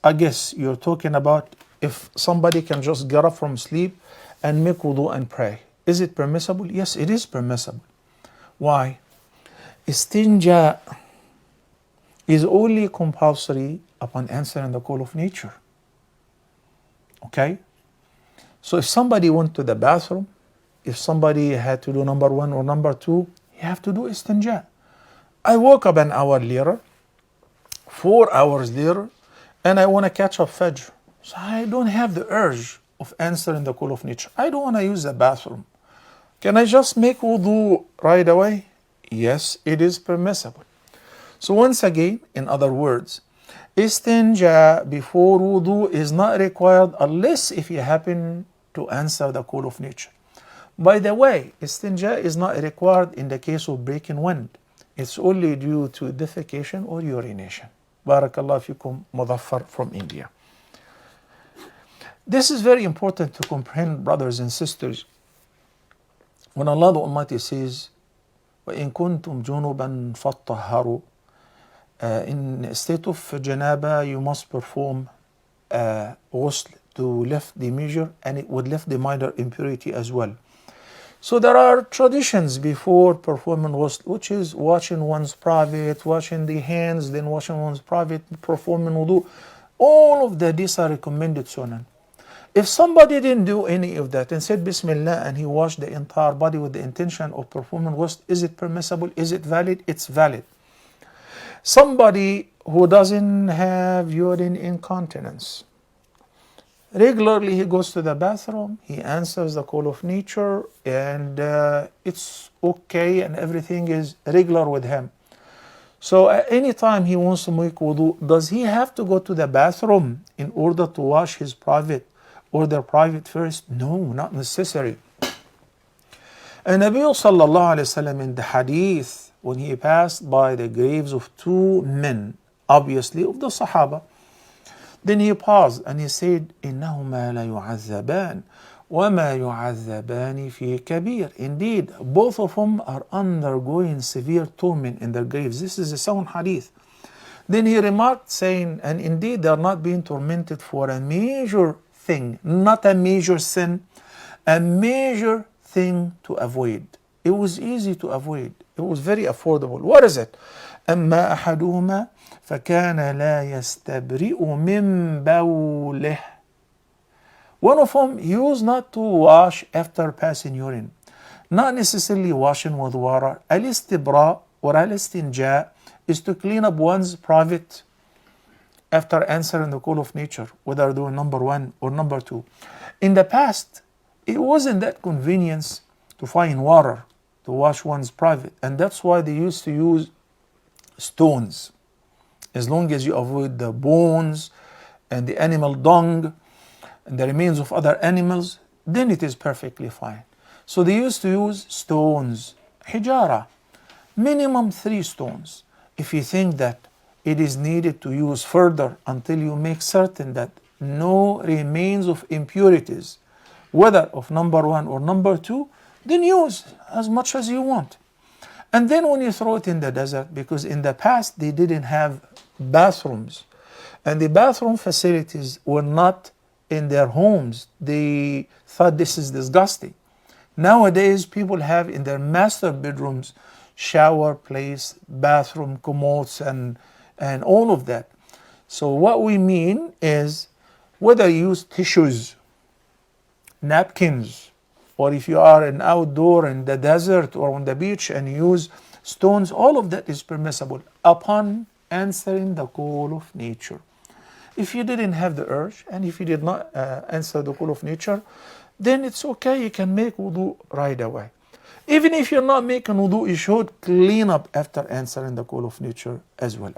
I guess you're talking about if somebody can just get up from sleep and make wudu and pray. Is it permissible? Yes, it is permissible. Why? Istinja is only compulsory upon answering the call of nature. Okay? So if somebody went to the bathroom, if somebody had to do number one or number two, you have to do istinja. I woke up an hour later, 4 hours later, and I want to catch up fajr. So I don't have the urge of answering the call of nature. I don't want to use the bathroom. Can I just make wudu right away? Yes, it is permissible. So once again, in other words, istinja before wudu is not required unless if you happen to answer the call of nature. By the way, istinja is not required in the case of breaking wind. It's only due to defecation or urination. Barakallah fikum, Mudaffar from India. This is very important to comprehend, brothers and sisters. When Allah the Almighty says, وَإِن كُنْتُمْ جُنُبًا فَطَّهَّرُوا, in a state of janaba, you must perform ghusl to lift the major, and it would lift the minor impurity as well. So there are traditions before performing ghusl, which is washing one's private, washing the hands, then washing one's private, performing wudu. All of these are recommended sunnah. If somebody didn't do any of that and said Bismillah and he washed the entire body with the intention of performing ghusl, is it permissible? Is it valid? It's valid. Somebody who doesn't have urine incontinence, regularly he goes to the bathroom, he answers the call of nature, and it's okay and everything is regular with him. So at any time he wants to make wudu, does he have to go to the bathroom in order to wash his private or their private first? No, not necessary. And Nabi sallallahu alayhi wa sallam in the hadith, when he passed by the graves of two men, obviously of the Sahaba, then he paused and he said, إِنَّهُمَا لَيُعَذَّبَانِ وَمَا يُعَذَّبَانِ فِي كَبِيرٍ. Indeed, both of them are undergoing severe torment in their graves. This is a sound hadith. Then he remarked saying, and indeed they are not being tormented for a major thing, not a major sin, a major thing to avoid. It was easy to avoid. It was very affordable. What is it? أما أحدهما فكان لا يستبرئ من بوله. One of them used not to wash after passing urine, not necessarily washing with water. Al-istibra or al-istinja is to clean up one's private after answering the call of nature, whether doing number one or number two. In the past, it wasn't that convenience to find water to wash one's private, and that's why they used to use stones. As long as you avoid the bones and the animal dung and the remains of other animals, then it is perfectly fine. So they used to use stones, hijara, minimum 3 stones. If you think that it is needed to use further until you make certain that no remains of impurities, whether of number one or number two, then use as much as you want. And then when you throw it in the desert, because in the past they didn't have bathrooms, and the bathroom facilities were not in their homes, they thought this is disgusting. Nowadays, people have in their master bedrooms shower place, bathroom, commodes, and all of that. So what we mean is, whether you use tissues, napkins, or if you are an outdoor in the desert or on the beach and use stones, all of that is permissible upon answering the call of nature. If you didn't have the urge and if you did not answer the call of nature, then it's okay, you can make wudu right away. Even if you're not making wudu, you should clean up after answering the call of nature as well.